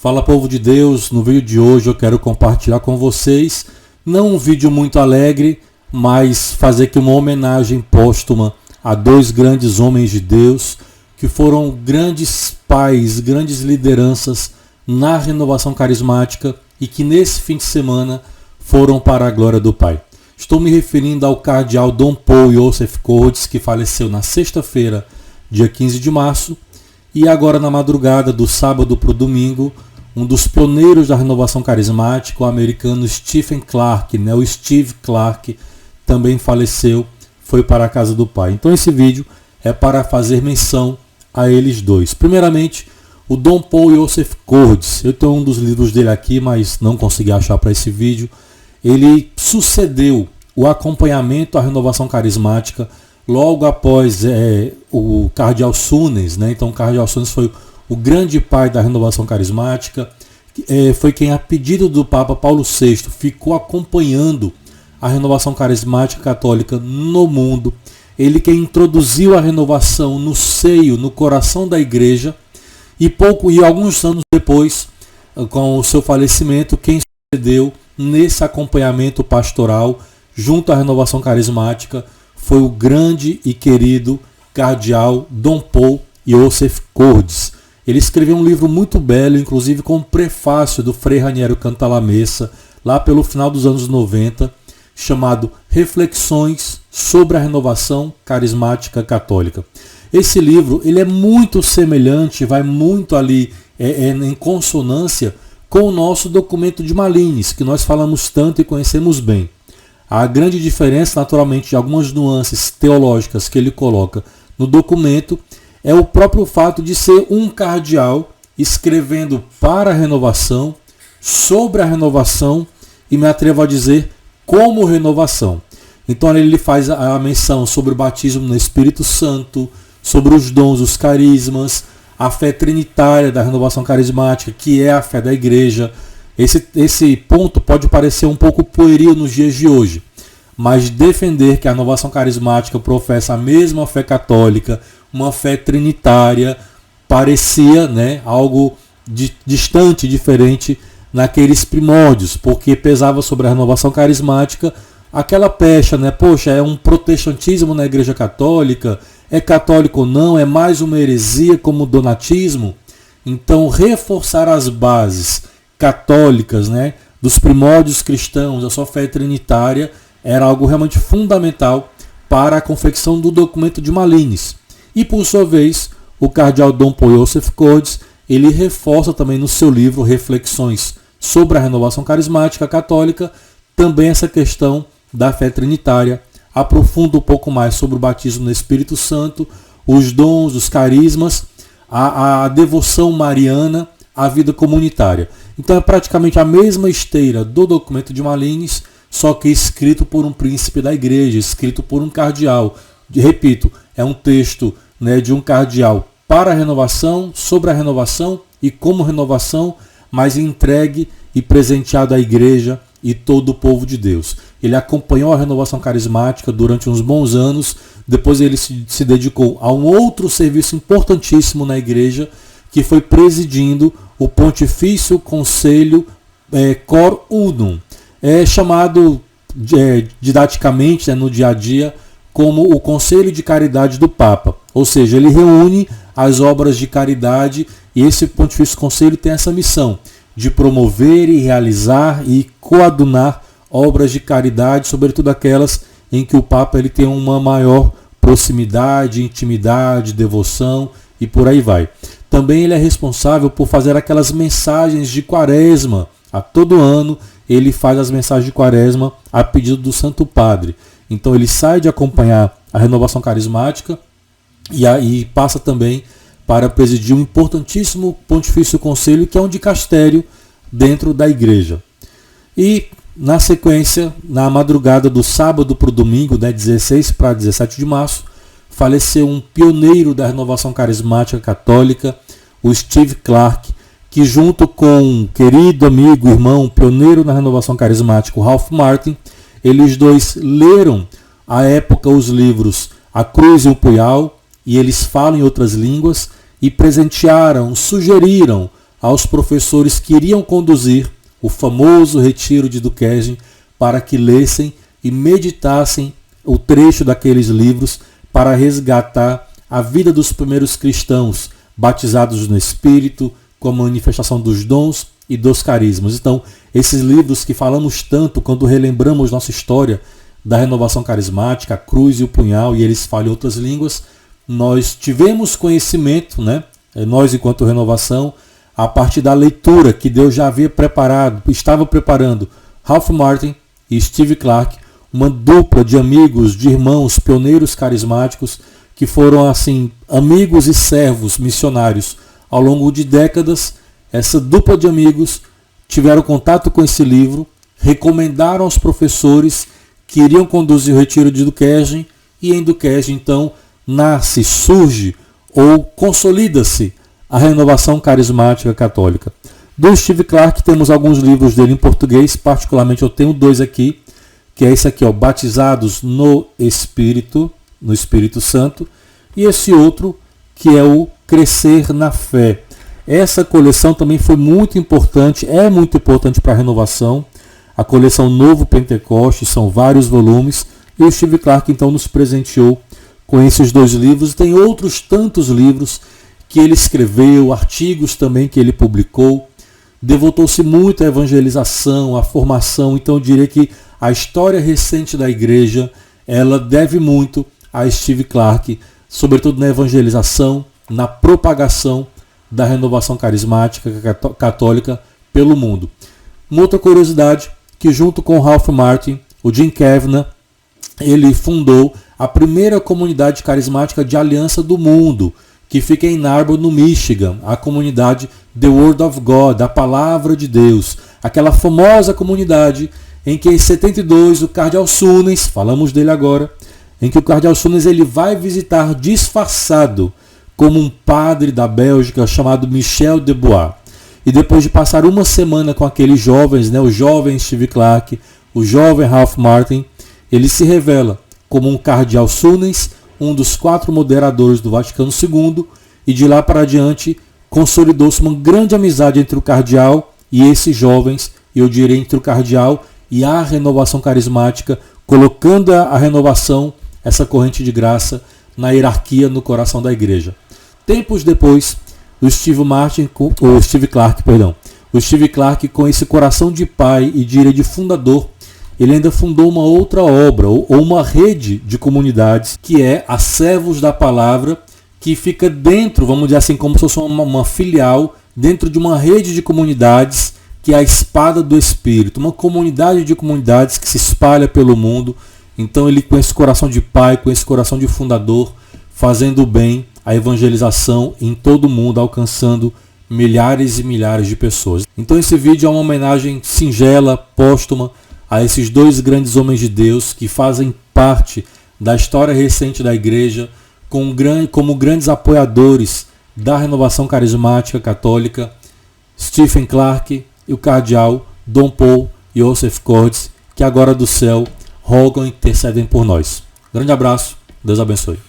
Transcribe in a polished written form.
Fala, povo de Deus, no vídeo de hoje eu quero compartilhar com vocês, não um vídeo muito alegre, mas fazer aqui uma homenagem póstuma a dois grandes homens de Deus, que foram grandes pais, grandes lideranças na renovação carismática e que nesse fim de semana foram para a glória do Pai. Estou me referindo ao cardeal Dom Paul Joseph Cordes, que faleceu na sexta-feira, dia 15 de março, e agora na madrugada do sábado para o domingo, um dos pioneiros da renovação carismática, o americano Stephen Clark, o Steve Clark, também faleceu, foi para a casa do Pai. Então esse vídeo é para fazer menção a eles dois. Primeiramente, o Dom Paul Joseph Cordes. Eu tenho um dos livros dele aqui, mas não consegui achar para esse vídeo. Ele sucedeu o acompanhamento à renovação carismática logo após o cardeal Sunes. Então o cardeal Sunes foi o grande pai da renovação carismática, foi quem, a pedido do Papa Paulo VI, ficou acompanhando a renovação carismática católica no mundo. Ele quem introduziu a renovação no seio, no coração da igreja, e alguns anos depois, com o seu falecimento, quem sucedeu nesse acompanhamento pastoral junto à renovação carismática foi o grande e querido cardeal Dom Paul Joseph Cordes. Ele escreveu um livro muito belo, inclusive com um prefácio do Frei Raniero Cantalamessa, lá pelo final dos anos 90, chamado Reflexões sobre a Renovação Carismática Católica. Esse livro ele é muito semelhante, vai muito ali em consonância com o nosso documento de Malines, que nós falamos tanto e conhecemos bem. A grande diferença, naturalmente, de algumas nuances teológicas que ele coloca no documento é o próprio fato de ser um cardeal escrevendo para a renovação, sobre a renovação e, me atrevo a dizer, como renovação. Então ele faz a menção sobre o batismo no Espírito Santo, sobre os dons, os carismas, a fé trinitária da renovação carismática, que é a fé da igreja. Esse ponto pode parecer um pouco pueril nos dias de hoje, mas defender que a renovação carismática professa a mesma fé católica, uma fé trinitária, parecia algo distante, diferente naqueles primórdios, porque pesava sobre a renovação carismática aquela pecha, poxa, é um protestantismo na igreja católica, é católico ou não, é mais uma heresia como o donatismo. Então reforçar as bases católicas, dos primórdios cristãos, da sua fé trinitária, era algo realmente fundamental para a confecção do documento de Malines. E por sua vez, o cardeal Dom Paul Joseph Cordes, ele reforça também no seu livro Reflexões sobre a Renovação Carismática Católica, também essa questão da fé trinitária, aprofunda um pouco mais sobre o batismo no Espírito Santo, os dons, os carismas, a devoção mariana, a vida comunitária. Então é praticamente a mesma esteira do documento de Malines, só que escrito por um príncipe da igreja, escrito por um cardeal. Repito, é um texto de um cardeal para a renovação, sobre a renovação e como renovação, mas entregue e presenteado à igreja e todo o povo de Deus. Ele acompanhou a renovação carismática durante uns bons anos, depois ele se dedicou a um outro serviço importantíssimo na igreja, que foi presidindo o Pontifício Conselho Cor Unum, chamado didaticamente no dia a dia como o Conselho de Caridade do Papa. Ou seja, ele reúne as obras de caridade e esse Pontifício Conselho tem essa missão de promover e realizar e coadunar obras de caridade, sobretudo aquelas em que o Papa ele tem uma maior proximidade, intimidade, devoção e por aí vai. Também ele é responsável por fazer aquelas mensagens de quaresma. A todo ano ele faz as mensagens de quaresma a pedido do Santo Padre. Então ele sai de acompanhar a renovação carismática e passa também para presidir um importantíssimo Pontifício Conselho, que é um dicastério dentro da igreja. E na sequência, na madrugada do sábado para o domingo, 16 para 17 de março, faleceu um pioneiro da renovação carismática católica, o Steve Clark, que junto com um querido amigo, irmão, pioneiro na renovação carismática, o Ralph Martin, eles dois leram à época os livros A Cruz e o Punhal, e eles falam em outras línguas, e presentearam, sugeriram aos professores que iriam conduzir o famoso retiro de Duquesne para que lessem e meditassem o trecho daqueles livros para resgatar a vida dos primeiros cristãos, batizados no Espírito, com a manifestação dos dons e dos carismas. Então, esses livros que falamos tanto quando relembramos nossa história da renovação carismática, a cruz e o punhal, e eles falam outras línguas, nós tivemos conhecimento, né? Nós enquanto renovação, a partir da leitura que Deus já havia preparado, estava preparando Ralph Martin e Steve Clark, uma dupla de amigos, de irmãos, pioneiros carismáticos, que foram assim amigos e servos missionários ao longo de décadas. Essa dupla de amigos tiveram contato com esse livro, recomendaram aos professores que iriam conduzir o retiro de Duquesne, e em Duquesne então nasce, surge ou consolida-se a renovação carismática católica. Do Steve Clark temos alguns livros dele em português, particularmente eu tenho 2 aqui, que é esse aqui, ó, Batizados no Espírito Santo, e esse outro que é o Crescer na Fé. Essa coleção também foi muito importante, é muito importante para a renovação. A coleção Novo Pentecoste, são vários volumes, e o Steve Clark então nos presenteou com esses 2 livros. Tem outros tantos livros que ele escreveu, artigos também que ele publicou. Devotou-se muito à evangelização, à formação. Então eu diria que a história recente da igreja, ela deve muito a Steve Clark, sobretudo na evangelização, na propagação da renovação carismática católica pelo mundo. Uma outra curiosidade, que junto com Ralph Martin, o Jim Kavanaugh, ele fundou a primeira comunidade carismática de aliança do mundo, que fica em Ann Arbor, no Michigan, a comunidade The Word of God, a Palavra de Deus, aquela famosa comunidade em que em 72 o cardeal Sunes, falamos dele agora, em que o cardeal Sunes ele vai visitar disfarçado como um padre da Bélgica chamado Michel de Bois. E depois de passar uma semana com aqueles jovens, né, o jovem Steve Clark, o jovem Ralph Martin, ele se revela como um cardeal Sunes, um dos 4 moderadores do Vaticano II, e de lá para adiante consolidou-se uma grande amizade entre o cardeal e esses jovens, e eu diria entre o cardeal e a renovação carismática, colocando a renovação, essa corrente de graça, na hierarquia, no coração da igreja. Tempos depois, o Steve Clark, com esse coração de pai e diria de fundador, ele ainda fundou uma outra obra, ou uma rede de comunidades, que é a Servos da Palavra, que fica dentro, vamos dizer assim, como se fosse uma filial, dentro de uma rede de comunidades, que é a Espada do Espírito, uma comunidade de comunidades que se espalha pelo mundo. Então ele, com esse coração de pai, com esse coração de fundador, fazendo o bem, a evangelização em todo o mundo, alcançando milhares e milhares de pessoas. Então esse vídeo é uma homenagem singela, póstuma, a esses 2 grandes homens de Deus que fazem parte da história recente da igreja, como grandes apoiadores da renovação carismática católica, Stephen Clark e o cardeal Dom Paul Joseph Cordes, que agora do céu rogam e intercedem por nós. Grande abraço, Deus abençoe.